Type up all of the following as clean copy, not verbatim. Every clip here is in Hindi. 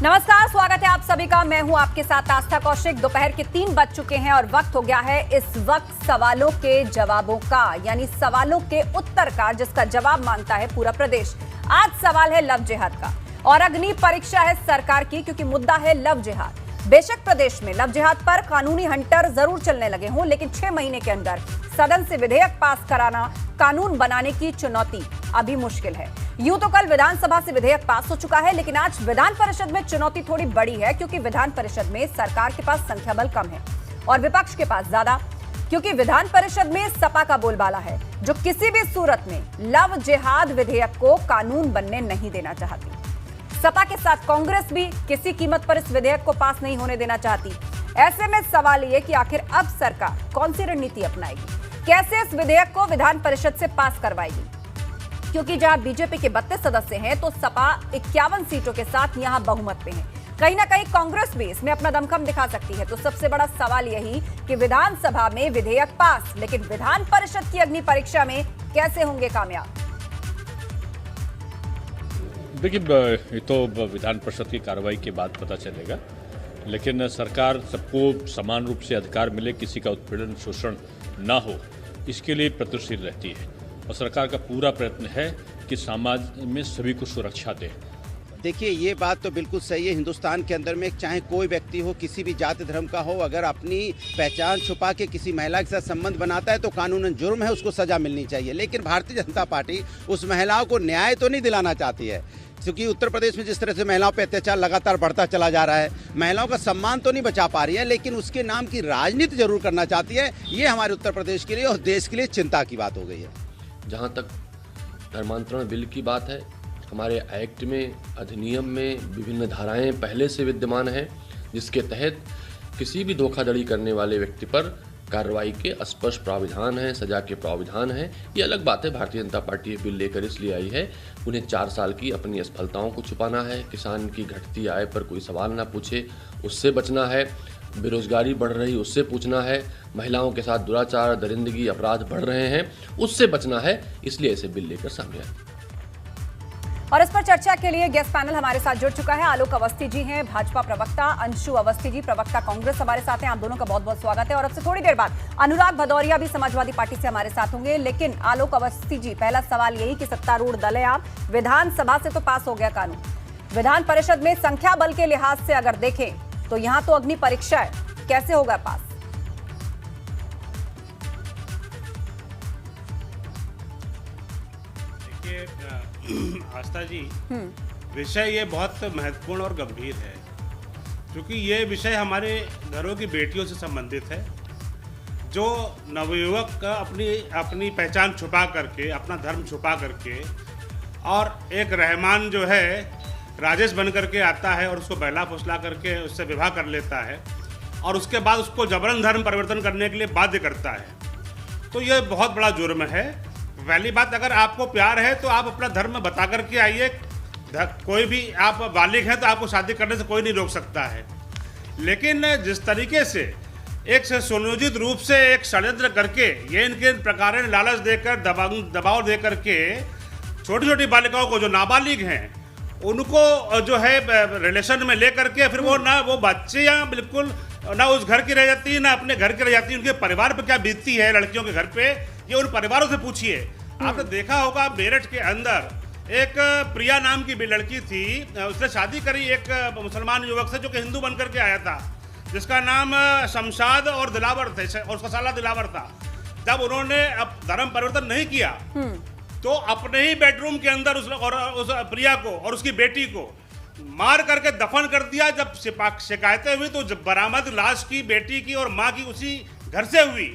नमस्कार, स्वागत है आप सभी का। मैं हूं आपके साथ आस्था कौशिक। दोपहर के 3 बज चुके हैं और वक्त हो गया है इस वक्त सवालों के जवाबों का, यानी सवालों के उत्तर का, जिसका जवाब मांगता है पूरा प्रदेश। आज सवाल है लव जिहाद का और अग्नि परीक्षा है सरकार की, क्योंकि मुद्दा है लव जिहाद। बेशक प्रदेश में लव जिहाद पर कानूनी हंटर जरूर चलने लगे हों, लेकिन 6 महीने के अंदर सदन से विधेयक पास कराना, कानून बनाने की चुनौती अभी मुश्किल है। यूं तो कल विधानसभा से विधेयक पास हो चुका है, लेकिन आज विधान परिषद में चुनौती थोड़ी बड़ी है, क्योंकि विधान परिषद में सरकार के पास संख्या बल कम है और विपक्ष के पास ज्यादा, क्योंकि विधान परिषद में सपा का बोलबाला है, जो किसी भी सूरत में लव जिहाद विधेयक को कानून बनने नहीं देना चाहती। सपा के साथ कांग्रेस भी किसी कीमत पर इस विधेयक को पास नहीं होने देना चाहती। ऐसे में सवाल ये कि आखिर अब सरकार कौन सी रणनीति अपनाएगी, कैसे इस विधेयक को विधान परिषद से पास करवाएगी, क्योंकि जहां बीजेपी के 32 सदस्य हैं तो सपा 51 सीटों के साथ यहां बहुमत पे है। कहीं ना कहीं कांग्रेस भी इसमें अपना दमखम दिखा सकती है। तो सबसे बड़ा सवाल यही कि विधानसभा में विधेयक पास, लेकिन विधान परिषद की अग्नि परीक्षा में कैसे होंगे कामयाब। देखिए, ये तो विधान परिषद की कार्रवाई के बाद पता चलेगा, लेकिन सरकार सबको समान रूप से अधिकार मिले, किसी का उत्पीड़न शोषण ना हो, इसके लिए प्रयत्नशील रहती है और सरकार का पूरा प्रयत्न है कि समाज में सभी को सुरक्षा दे। देखिए, ये बात तो बिल्कुल सही है। हिंदुस्तान के अंदर में चाहे कोई व्यक्ति हो, किसी भी जाति धर्म का हो, अगर अपनी पहचान छुपा के किसी महिला के साथ संबंध बनाता है तो कानूनन जुर्म है, उसको सजा मिलनी चाहिए। लेकिन भारतीय जनता पार्टी उस महिलाओं को न्याय तो नहीं दिलाना चाहती है, क्योंकि उत्तर प्रदेश में जिस तरह से महिलाओं पर अत्याचार लगातार बढ़ता चला जा रहा है, महिलाओं का सम्मान तो नहीं बचा पा रही है, लेकिन उसके नाम की राजनीति जरूर करना चाहती है। ये हमारे उत्तर प्रदेश के लिए और देश के लिए चिंता की बात हो गई है। जहाँ तक धर्मांतरण बिल की बात है, हमारे एक्ट में, अधिनियम में विभिन्न धाराएं पहले से विद्यमान हैं, जिसके तहत किसी भी धोखाधड़ी करने वाले व्यक्ति पर कार्रवाई के स्पष्ट प्राविधान हैं, सजा के प्राविधान हैं। ये अलग बात है, भारतीय जनता पार्टी ये बिल लेकर इसलिए आई है, उन्हें 4 साल की अपनी असफलताओं को छुपाना है, किसान की घटती आय पर कोई सवाल ना पूछे उससे बचना है, बेरोजगारी बढ़ रही उससे पूछना है, महिलाओं के साथ दुराचार, दरिंदगी, अपराध बढ़ रहे हैं उससे बचना है, इसलिए ऐसे बिल लेकर सामने आए। और इस पर चर्चा के लिए गेस्ट पैनल हमारे साथ जुड़ चुका है। आलोक अवस्थी जी हैं भाजपा प्रवक्ता, अंशु अवस्थी जी प्रवक्ता कांग्रेस हमारे साथ हैं। आप दोनों का बहुत बहुत स्वागत है। और अब से थोड़ी देर बाद अनुराग भदौरिया भी समाजवादी पार्टी से हमारे साथ होंगे। लेकिन आलोक अवस्थी जी, पहला सवाल यही कि सत्तारूढ़ दल है आप, विधानसभा से तो पास हो गया कानून, विधान परिषद में संख्या बल के लिहाज से अगर देखें तो यहां तो अग्नि परीक्षा है, कैसे होगा पास। आस्था जी, विषय ये बहुत महत्वपूर्ण और गंभीर है, क्योंकि ये विषय हमारे घरों की बेटियों से संबंधित है, जो नवयुवक का अपनी पहचान छुपा करके, अपना धर्म छुपा करके, और एक रहमान जो है राजेश बन करके आता है और उसको बहला फुसला करके उससे विवाह कर लेता है और उसके बाद उसको जबरन धर्म परिवर्तन करने के लिए बाध्य करता है। तो ये बहुत बड़ा जुर्म है। पहली बात, अगर आपको प्यार है तो आप अपना धर्म बता करके आइए। कोई भी, आप बालिग हैं तो आपको शादी करने से कोई नहीं रोक सकता है। लेकिन जिस तरीके से एक सुनियोजित रूप से एक षड्यंत्र करके, ये इनके प्रकार लालच देकर, दबाव दे करके छोटी छोटी बालिकाओं को, जो नाबालिग हैं, उनको जो है रिलेशन में ले करके फिर वो बच्चियाँ बिल्कुल ना उस घर की रह जाती है, ना अपने घर की रह जाती है। उनके परिवार पे क्या बीतती है लड़कियों के घर पे, ये उन परिवारों से पूछिए। आपने देखा होगा मेरठ के अंदर एक प्रिया नाम की भी लड़की थी, उसने शादी करी एक मुसलमान युवक से जो कि हिंदू बनकर के आया था, जिसका नाम शमशाद और दिलावर थे, और उसका साला दिलावर था। जब उन्होंने अब धर्म परिवर्तन नहीं किया तो अपने ही बेडरूम के अंदर उस प्रिया को और उसकी बेटी को मार करके दफन कर दिया। जब शिकायतें हुई तो बरामद लाश की, बेटी की और माँ की उसी घर से हुई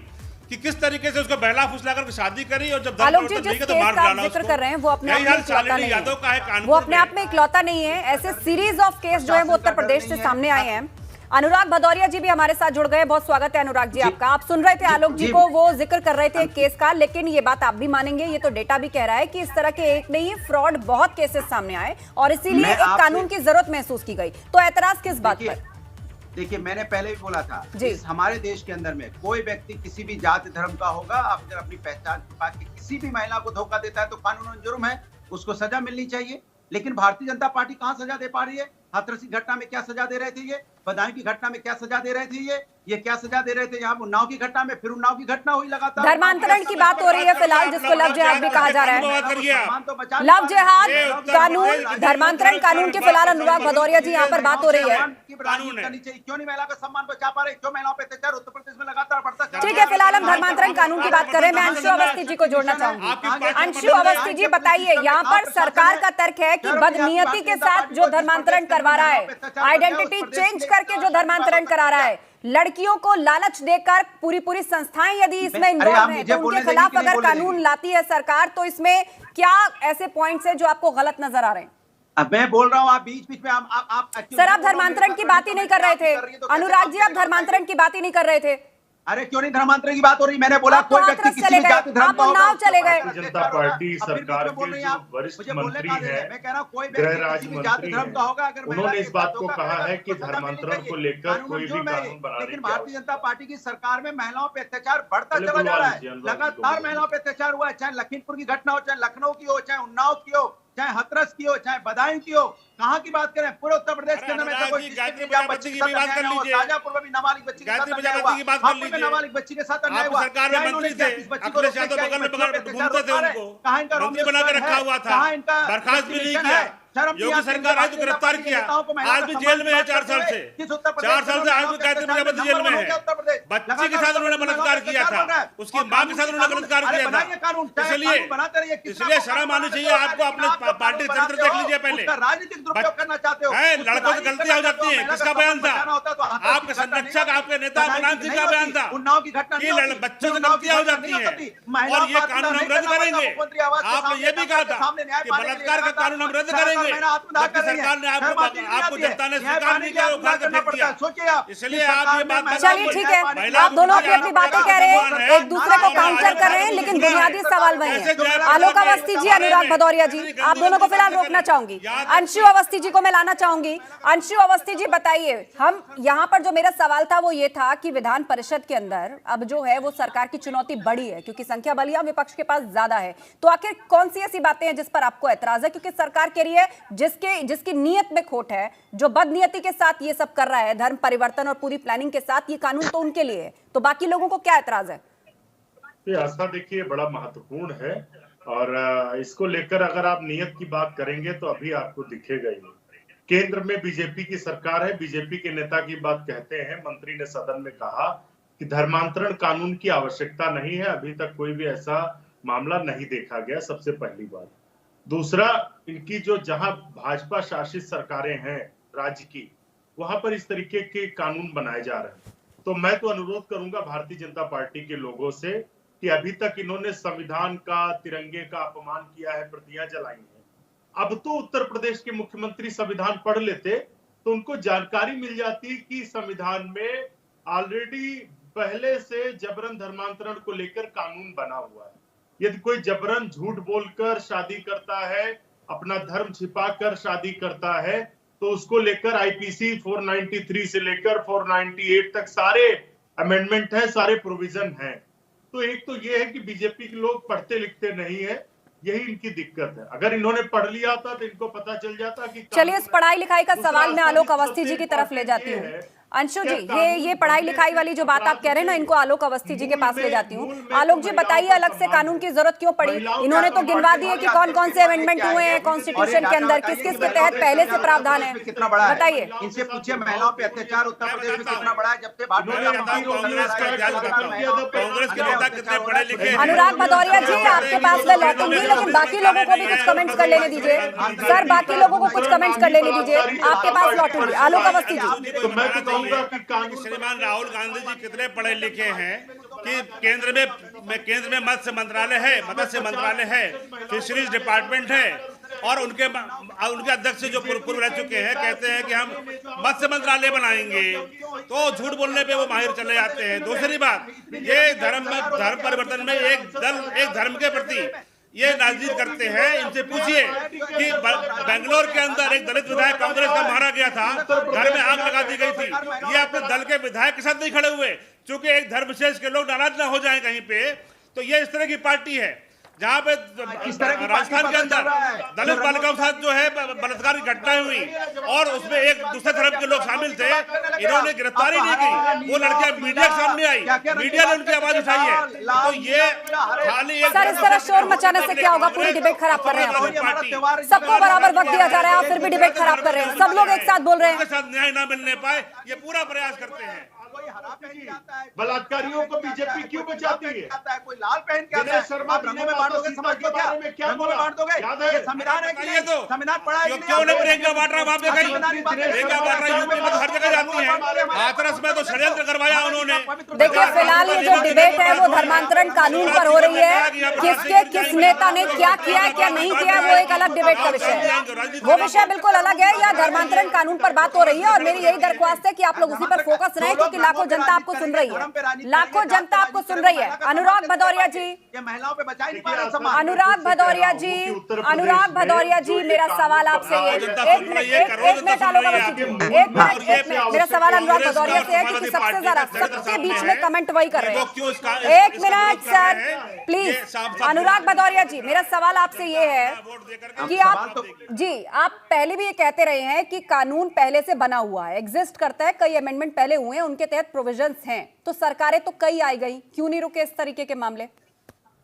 कि किस तरीके से उसको बहला फुसला करके शादी करी, और जब आलोक जी, जिस केस का आप जिक्र कर रहे हैं वो अपने आप में इकलौता नहीं है, वो अपने आप में इकलौता नहीं है। ऐसे सीरीज ऑफ केस जो है वो उत्तर प्रदेश से सामने आए हैं। अनुराग भदौरिया जी भी हमारे साथ जुड़ गए, बहुत स्वागत है अनुराग जी आपका। आप सुन रहे थे आलोक जी को, वो जिक्र कर रहे थे केस का, लेकिन ये बात आप भी मानेंगे, ये तो डेटा भी कह रहा है कि इस तरह के एक नहीं, फ्रॉड बहुत केसेस सामने आए और इसीलिए एक कानून की जरूरत महसूस की गई। तो एतराज किस बात पर? देखिए, मैंने पहले भी बोला था, हमारे देश के अंदर में कोई व्यक्ति किसी भी जाति धर्म का होगा, अगर अपनी पहचान छुपा के किसी भी महिला को धोखा देता है तो कानूनन जुर्म है, उसको सजा मिलनी चाहिए। लेकिन भारतीय जनता पार्टी कहां सजा दे पा रही है? हाथरस की घटना में क्या सजा दे रहे थे, ये बदायूं की घटना में क्या सजा दे रहे थे, ये क्या सजा दे रहे थे, यहाँ उन्नाव की घटना में फिर उन्नाव की घटना हुई लगातार। धर्मांतरण की बात हो रही है फिलहाल, जिसको लव जिहाद भी कहा जा रहा है। लव जिहाद कानून, धर्मांतरण कानून की फिलहाल अनुराग भदौरिया जी यहाँ पर बात हो रही है। क्यों नहीं महिला का सम्मान बचा पा रहे, क्यों महिलाओं पर अत्याचार उत्तर प्रदेश में लगातार बढ़ता। ठीक है, फिलहाल हम धर्मांतरण कानून की बात कर रहे हैं। मैं अंशु अवस्थी जी को जोड़ना चाहूंगी। अंशु अवस्थी जी बताइए, यहाँ पर सरकार का तर्क है कि बदनीयती के साथ जो धर्मांतरण करवा रहा है, आइडेंटिटी चेंज करके जो धर्मांतरण करा रहा है, लड़कियों को लालच देकर पूरी संस्थाएं यदि इसमें इन्वॉल्व हैं, तो उनके खिलाफ अगर कानून लाती है सरकार, तो इसमें क्या ऐसे पॉइंट्स हैं जो आपको गलत नजर आ रहे हैं? अब मैं बोल रहा हूँ, आप बीच में आप सर, आप धर्मांतरण की बात ही नहीं कर रहे थे। अनुराग जी, आप धर्मांतरण की बात ही नहीं कर रहे थे। अरे क्यों नहीं धर्मांतरण की बात हो रही? मैंने बोला कोई व्यक्ति किसी भी जाति धर्म का होगा, चले गए। भारतीय जनता पार्टी सरकार के जो वरिष्ठ मंत्री हैं, गृह राज्य मंत्री हैं, उन्होंने इस बात को कहा है कि धर्मांतरण को लेकर कोई भी कानून बनाने की, लेकिन भारतीय जनता पार्टी की सरकार में महिलाओं पे अत्याचार बढ़ता चला जा रहा है। लगातार महिलाओं पे अत्याचार हुआ है, चाहे लखीमपुर की घटना हो, चाहे लखनऊ की हो, चाहे उन्नाव की हो, चाहे हाथरस की हो, चाहे बदायूं की हो। कहाँ की बात करें? पूरे उत्तर प्रदेश के अंदर में कोई बच्ची की बात कर लीजिए। ताजापुर में भी नाबालिग बच्ची के साथ अन्याय हुआ, हापुड़ में नाबालिग बच्ची के साथ अन्याय हुआ। सरकार में मंत्री थे, अखिलेश यादव बगल में घूमते थे, उनको कहाँ इनका मंत्री बना के रखा हुआ था, बर्खास्त भी नहीं किया। योगी सरकार आए तो गिरफ्तार किया, आज भी जेल में है 4 साल से। 4 साल से आज भी गायत्री प्रजापति जेल में है। बच्ची के साथ उन्होंने बलात्कार किया था, उसकी मां के साथ उन्होंने बलात्कार किया था। इसलिए शर्म आनी चाहिए आपको। अपने पार्टी का चरित्र देख लीजिए पहले। राजनीतिक दुरुपयोग करना चाहते हो, लड़कों से गलतियां हो जाती हैं। किसका बयान था? आपके संरक्षक, आपके नेता मनान सिंह का बयान था उन्नाव की घटना कि बच्चों से गलतियां हो जाती हैं और ये कानून हम रद्द करेंगे। आपने ये भी कहा था कि बलात्कार का कानून हम रद्द करेंगे, जबकि सरकार ने आपको जनता ने स्वीकार नहीं किया, उखाड़ के फेंक दिया। इसलिए आप ये बात, चलिए ठीक है, आप दोनों अपनी बातें कह रहे हैं, एक दूसरे को काउंटर कर रहे हैं, लेकिन बुनियादी सवाल वही है। आलोक अवस्थी जी, अनुराग भदौरिया जी, आप दोनों को फिलहाल रोकना चाहूंगी। अंशु अवस्थी जी को मैं लाना चाहूंगी। अंशु अवस्थी जी बताइए, हम यहाँ पर जो मेरा सवाल था वो ये था कि विधान परिषद के अंदर अब जो है वो सरकार की चुनौती बड़ी है, क्योंकि संख्या बलिया विपक्ष के पास ज्यादा है। तो आखिर कौन सी ऐसी बातें हैं जिस पर आपको ऐतराज है? क्योंकि सरकार कह रही है जिसकी नीयत में खोट है, जो बदनीयती के साथ ये सब कर रहा है, धर्म परिवर्तन और पूरी प्लानिंग के साथ, ये कानून तो उनके लिए है, तो बाकी लोगों को क्या ऐतराज है? आस्था देखिए, बड़ा महत्वपूर्ण है और इसको लेकर अगर आप नियत की बात करेंगे तो अभी आपको दिखेगा ही। केंद्र में बीजेपी की सरकार है, बीजेपी के नेता की बात कहते हैं, मंत्री ने सदन में कहा कि धर्मांतरण कानून की आवश्यकता नहीं है, अभी तक कोई भी ऐसा मामला नहीं देखा गया, सबसे पहली बात। दूसरा, इनकी जो जहां भाजपा शासित सरकारें हैं राज्य की, वहां पर इस तरीके के कानून बनाए जा रहे हैं। तो मैं तो अनुरोध करूंगा भारतीय जनता पार्टी के लोगों से कि अभी तक इन्होंने संविधान का, तिरंगे का अपमान किया है, प्रतियां जलाई हैं। अब तो उत्तर प्रदेश के मुख्यमंत्री संविधान पढ़ लेते तो उनको जानकारी मिल जाती कि संविधान में ऑलरेडी पहले से जबरन धर्मांतरण को लेकर कानून बना हुआ है। यदि कोई जबरन झूठ बोलकर शादी करता है, अपना धर्म छिपाकर शादी करता है, तो उसको लेकर आईपीसी 493 से लेकर 498 तक सारे अमेंडमेंट है, सारे प्रोविजन हैं। तो एक तो ये है कि बीजेपी के लोग पढ़ते लिखते नहीं है, यही इनकी दिक्कत है। अगर इन्होंने पढ़ लिया था तो इनको पता चल जाता कि। चलिए, इस पढ़ाई लिखाई का सवाल मैं आलोक अवस्थी जी की तरफ ले जाती हूँ। अंशु जी, ये पढ़ाई लिखाई वाली जो बात आप कह रहे हैं ना, इनको आलोक अवस्थी जी के पास ले जाती हूँ। आलोक जी बताइए, अलग से कानून की जरूरत क्यों पड़ी? इन्होंने तो गिनवा दिए कि कौन कौन से अमेंडमेंट हुए हैं कॉन्स्टिट्यूशन के अंदर, किस किस के तहत पहले से प्रावधान है, कितना बड़ा है बताइए। इनसे पूछिए महिलाओं पे अत्याचार उत्तर प्रदेश में कितना बड़ा है, जब से कांग्रेस के नेता कितने पढ़े लिखे। अनुराग भदौरिया जी, आपके पास मैं लौटूंगी, लेकिन बाकी लोगों को भी कुछ कमेंट्स कर लेने दीजिए। सर, बाकी लोगों को कुछ कमेंट्स कर लेने दीजिए, आपके पास लौटूंगी। आलोक अवस्थी जी, तो मैं तो कहूंगा कि श्रीमान राहुल गांधी जी कितने पढ़े लिखे हैं कि केंद्र में मत्स्य मंत्रालय है, फिशरीज डिपार्टमेंट है, और उनके अध्यक्ष जो पूर्व रह चुके हैं कहते हैं कि हम मत्स्य मंत्रालय बनाएंगे, तो झूठ बोलने पे वो माहिर चले जाते हैं। दूसरी बात, ये धर्म परिवर्तन में एक धर्म के प्रति ये राजनीति करते हैं। इनसे पूछिए कि बेंगलोर के अंदर एक दलित विधायक कांग्रेस का मारा गया था, घर में आग लगा दी गई थी, ये अपने दल के विधायक के साथ नहीं खड़े हुए, क्योंकि एक धर्म विशेष के लोग नाराज ना हो जाएं कहीं पे। तो ये इस तरह की पार्टी है जहाँ पे किस तरह की राजस्थान के अंदर पार्टी दलित बालिकाओं के साथ जो है बलात्कार की घटनाएं हुई और उसमें एक दूसरे धर्म के लोग शामिल थे, इन्होंने गिरफ्तारी नहीं की, वो लड़कियां मीडिया के सामने आई, मीडिया ने उनकी आवाज उठाई है। तो ये खाली एक सर, इस तरह शोर मचाने से क्या होगा? पूरी डिबेट खराब कर रहे हैं आप। सबको बराबर वक्त दिया जा रहा है, आप फिर भी डिबेट खराब कर रहे हैं। सब लोग एक साथ बोल रहे हैं। उनके साथ न्याय ना मिलने पाए ये पूरा प्रयास करते हैं। बलात्कारियों को बीजेपी क्यों बचाती है? कोई लाल पहन के आता है, शर्मा आप रंगों में बांट दोगे समाज को क्या? रंगों में बांट दोगे? ये संविधान है कि नहीं? तो संविधान पढ़ा है कि नहीं? क्यों नहीं प्रियंका वाड्रा वहां पे गई? प्रियंका वाड्रा यूपी में तो हर जगह जाती है, हाथरस में तो षड्यंत्र करवाया उन्होंने। देखिए, फिलहाल ये जो डिबेट है वो धर्मांतरण कानून पर हो रही है। किसके किस नेता ने क्या किया है क्या नहीं किया है वो एक अलग डिबेट का विषय है, वो विषय बिल्कुल अलग है। या धर्मांतरण कानून पर बात हो रही है और मेरी यही दरख्वास्त है कि आप लोग उसी पर फोकस रहें, क्योंकि लाखों जनता आपको सुन रही है, लाखों जनता आपको सुन रही है। अनुराग भदौरिया जी, ये महिलाओं पे बचा ही नहीं पा रहे समाज। अनुराग भदौरिया जी, अनुराग भदौरिया जी, मेरा सवाल आपसे ये एक मिनट आलोगा बच्ची जी, एक मिनट मेरा सवाल अनुराग भदौरिया से है, क्योंकि सबसे ज्यादा सबके बीच में कमेंट वही कर रहे हैं। एक मिनट सर प्लीज, अनुराग भदौरिया जी, मेरा सवाल आपसे ये है कि आप जी, आप पहले भी ये कहते रहे हैं कि कानून पहले से बना हुआ है, एग्जिस्ट करता है, कई अमेंडमेंट पहले हुए हैं, उनके तहत प्रोविजंस हैं, तो सरकारें तो कई आई गई, क्यों नहीं रुके इस तरीके के मामले?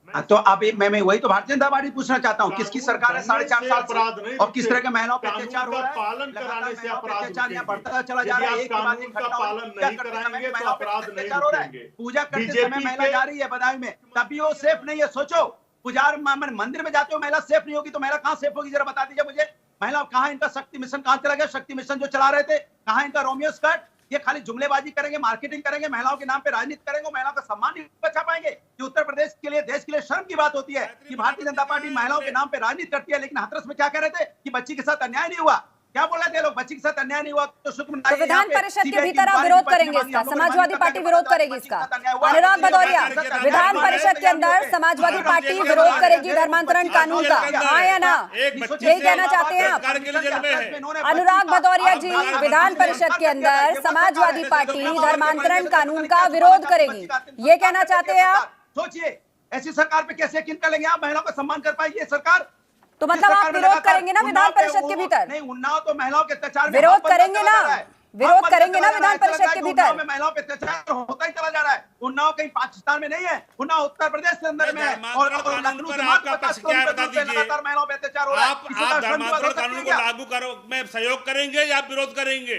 तो अब मैं वही तो भारतीय जनता पार्टी पूछना चाहता हूँ, किसकी सरकार है 4.5 साल से और किस तरह के महिलाओं पर अत्याचार हो रहा है? पालन कराने से अपराध अत्याचार यहाँ बढ़ता चला जा रहा है। एक के बाद एक घटना पालन नहीं कराएंगे तो अपराध नहीं रुकेंगे। पूजा करते समय महिला जा रही है बदायूं में, तभी वो सेफ नहीं है। सोचो, पुजार मंदिर में जाते हो महिला सेफ नहीं होगी तो महिला कहाँ सेफ होगी? जरा बता दीजिए मुझे। महिला कहाँ, इनका शक्ति मिशन कहाँ चला गया? शक्ति मिशन जो चला रहे थे, कहाँ इनका रोमियो स्कर्ट? ये खाली जुमलेबाजी करेंगे, मार्केटिंग करेंगे, महिलाओं के नाम पे राजनीति करेंगे, महिलाओं का सम्मान नहीं बचा पाएंगे। कि उत्तर प्रदेश के लिए, देश के लिए शर्म की बात होती है कि भारतीय जनता पार्टी महिलाओं के नाम पे राजनीति करती है। लेकिन हाथरस में क्या कह रहे थे कि बच्ची के साथ अन्याय नहीं हुआ? क्या बोल रहे थे लोग? बच्ची के साथ अन्याय नहीं हुआ तो तो विधान परिषद के भीतर आप विरोध करेंगे इसका, समाजवादी पार्टी विरोध करेगी इसका। अनुराग भदौरिया, विधान परिषद के अंदर समाजवादी पार्टी विरोध करेगी धर्मांतरण कानून का, हाँ या ना? यही कहना चाहते हैं आप? अनुराग भदौरिया जी, विधान परिषद के अंदर समाजवादी पार्टी धर्मांतरण कानून का विरोध करेगी, ये कहना चाहते हैं आप? सोचिए, ऐसी सरकार पे कैसे यकीन कर लेंगे आप? महिलाओं का सम्मान कर पाएगी ये सरकार? तो मतलब आप विरोध करेंगे ना विधान परिषद के भीतर? नहीं, उन्नाव तो महिलाओं के अत्याचार में विरोध करेंगे ना, विरोध करेंगे ना विधान परिषद के भीतर? उन्नाव में महिलाओं पे अत्याचार होता ही चला जा रहा है। उन्नाव कहीं पाकिस्तान में नहीं है, उन्नाव उत्तर प्रदेश के अंदर में है। और लखनऊ से लगातार महिलाओं पे अत्याचार हो रहा है। आप धर्मांतरण कानून को लागू करो में सहयोग करेंगे या विरोध करेंगे?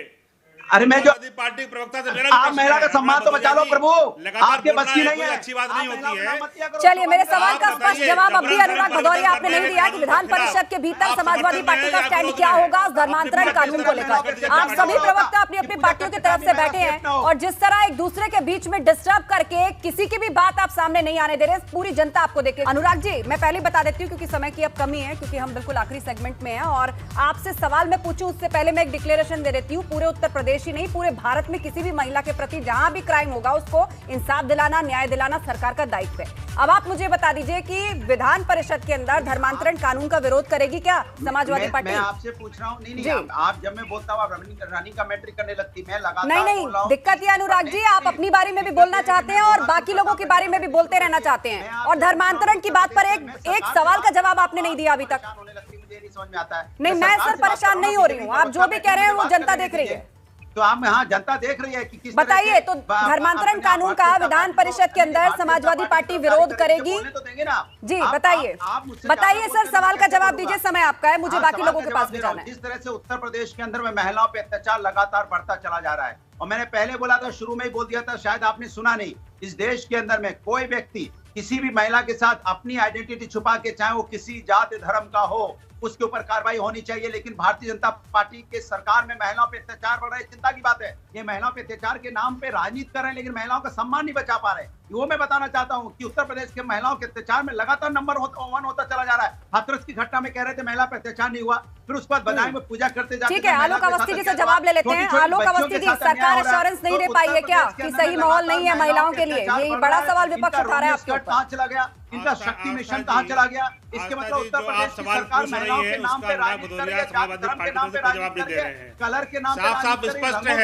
अरे मैं जो पार्टी प्रवक्ता से मेरा आप महिला का सम्मान तो बचा लो प्रभु, आपके बस की नहीं है, अच्छी बात नहीं होती है। चलिए, मेरे सवाल का स्पष्ट जवाब अब भी अनुराग भदौरिया आपने नहीं दिया कि विधान परिषद के भीतर समाजवादी पार्टी का स्टैंड क्या होगा धर्मांतरण कानून को लेकर। आप सभी प्रवक्ता अपनी अपनी पार्टियों की तरफ से बैठे हैं और जिस तरह एक दूसरे के बीच में डिस्टर्ब करके किसी की भी बात आप सामने नहीं आने दे रहे, पूरी जनता आपको देखे। अनुराग जी, मैं पहले बता देती हूँ क्योंकि समय की अब कमी है, क्योंकि हम बिल्कुल आखिरी सेगमेंट में हैं और आपसे सवाल मैं पूछूं उससे पहले मैं एक डिक्लेरेशन दे देती हूँ। पूरे उत्तर प्रदेश ही नहीं, पूरे भारत में किसी भी महिला के प्रति जहां भी क्राइम होगा उसको इंसाफ दिलाना, न्याय दिलाना सरकार का दायित्व है। अब आप मुझे बता दीजिए कि विधान परिषद के अंदर धर्मांतरण कानून का विरोध करेगी क्या समाजवादी पार्टी? मैं आपसे पूछ रहा हूँ। नहीं, आप जब मैं बोलता हूँ आप रानी का मैट्रिक करने लगती, मैं लगातार नहीं, दिक्कत ये अनुराग जी, आप अपनी बारे में भी बोलना चाहते हैं और बाकी लोगों के बारे में भी बोलते रहना चाहते हैं और धर्मांतरण की बात पर एक सवाल का जवाब आपने नहीं दिया अभी तक। समझ में आता है नहीं, मैं सर परेशान नहीं हो रही हूँ, आप जो भी कह रहे हैं वो जनता देख रही है। तो आप हाँ जनता देख रही है कि किस बताइए, तो धर्मांतरण कानून का विधान परिषद के अंदर समाजवादी पार्टी विरोध करेगी? तो देंगे ना जी, बताइए सर, सवाल का जवाब दीजिए, समय आपका है, मुझे बाकी लोगों के पास भी जाना है। जिस तरह से उत्तर प्रदेश के अंदर में महिलाओं पे अत्याचार लगातार बढ़ता चला जा रहा है और मैंने पहले बोला था, शुरू में ही बोल दिया था, शायद आपने सुना नहीं, इस देश के अंदर में कोई व्यक्ति किसी भी महिला के साथ अपनी आइडेंटिटी छुपा के, चाहे वो किसी जाति धर्म का हो, उसके ऊपर कार्रवाई होनी चाहिए। लेकिन भारतीय जनता पार्टी के सरकार में महिलाओं पे अत्याचार बढ़ रहा है, चिंता की बात है। ये महिलाओं पे अत्याचार के नाम पे राजनीति कर रहे हैं लेकिन महिलाओं का सम्मान नहीं बचा पा रहे। वो मैं बताना चाहता हूँ कि उत्तर प्रदेश के महिलाओं के अत्याचार में लगातार नंबर 1 होता चला जा रहा है। हाथरस की घटना में कह रहे थे महिला पे अत्याचार नहीं हुआ, फिर उसके बाद बदायूं में पूजा करते जाते। ठीक है, आलोक अवस्थी जी से जवाब ले लेते हैं। आलोक अवस्थी जी, सरकार एश्योरेंस नहीं दे पाई है क्या कि सही माहौल नहीं है महिलाओं के लिए? ये बड़ा सवाल विपक्ष उठा रहा है आपके ऊपर। चला गया इनका शक्ति मिशन कहाँ चला गया? इसके मतलब उत्तर प्रदेश की सरकार महिलाओं के नाम पे राजनीति कर रही है, जाति धर्म के नाम पे राजनीति कर रही है, कलर के नाम पे साफ स्पष्ट है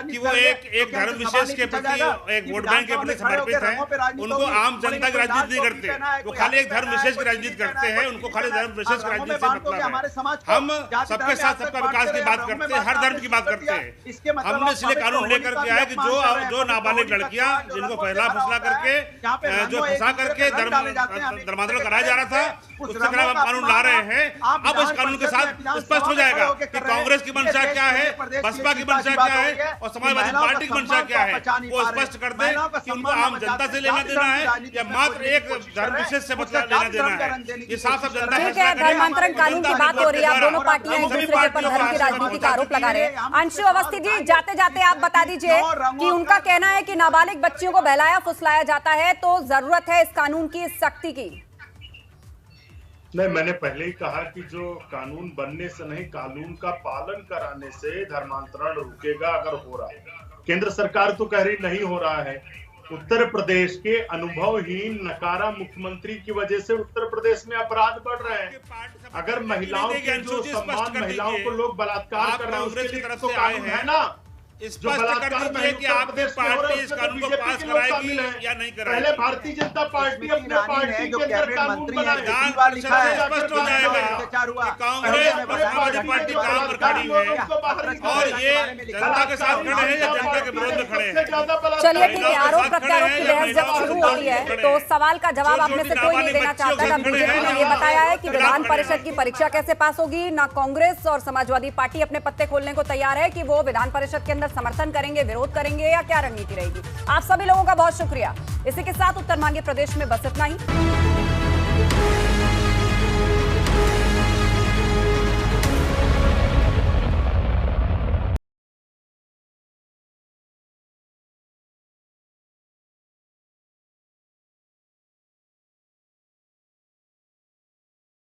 कि वो एक धर्म विशेष के प्रति, एक वोट बैंक के प्रति समर्पित है। उनको आम जनता की राजनीति नहीं करते, वो खाली एक धर्म विशेष की राजनीति करते हैं। उनको खाली धर्म विशेष की राजनीति से मतलब है। हम सबके साथ सबका विकास की बात करते हैं, हर धर्म की बात करते हैं। हमने इसलिए कानून लेकर के आया कि जो नाबालिग लड़कियां जिनको पहला फैसला करके जो फंसा करके धर्मांतरण कराया जा रहा था, उसके खिलाफ हम कानून ला रहे हैं। अब इस कानून के साथ स्पष्ट हो जाएगा कि कांग्रेस की मंशा क्या है, बसपा की मंशा क्या है और समाजवादी पार्टी की मंशा क्या है। वो स्पष्ट कर दे कि उनको आम जनता से लेना देना है या मात्र एक धर्म विशेष से मतलब लेना देना है। ये साफ जनता ठीक है, धर्मांतरण कानून की बात हो रही है। आप दोनों पार्टियां एक दूसरे के ऊपर धर्म की राजनीति का आरोप लगा रहे हैं। अंशु अवस्थी जी, जाते जाते आप बता दीजिए कि उनका कहना है कि नाबालिग बच्चियों को बहलाया फुसलाया जाता है, तो जरूरत है इस कानून की सख्ती की। नहीं, मैंने पहले ही कहा कि जो कानून बनने से नहीं, कानून का पालन कराने से धर्मांतरण रुकेगा अगर हो रहा है। केंद्र सरकार तो कह रही नहीं हो रहा है। उत्तर प्रदेश के अनुभवहीन नकारा मुख्यमंत्री की वजह से उत्तर प्रदेश में अपराध बढ़ रहे हैं। अगर महिलाओं के जो सम्मान, महिलाओं को लोग बलात्कार कर रहे हैं, उसके लिए तो कानून है ना। स्पष्ट कर दीजिए कि आपकी पार्टी इस कानून को पास कराएगी या नहीं कराएगी। पहले भारतीय जनता पार्टी अपने पार्टी के अंदर कानून बनाए, स्पष्ट हो जाएगा कि कांग्रेस समाजवादी पार्टी कहां पर खड़ी है और ये जनता के साथ खड़े हैं या जनता के विरोध में खड़े हैं। चलिए ठीक है, आरोप प्रत्यारोप की बहस जब शुरू होती है तो सवाल का जवाब आप में से कोई नहीं देना चाहता। ना बीजेपी ने ये बताया है कि विधान परिषद की परीक्षा कैसे पास होगी, ना कांग्रेस और समाजवादी पार्टी अपने पत्ते खोलने को तैयार है कि वो विधान परिषद के अंदर समर्थन करेंगे, विरोध करेंगे या क्या रणनीति रहेगी। आप सभी लोगों का बहुत शुक्रिया। इसी के साथ उत्तर मांगे प्रदेश में बस इतना ही।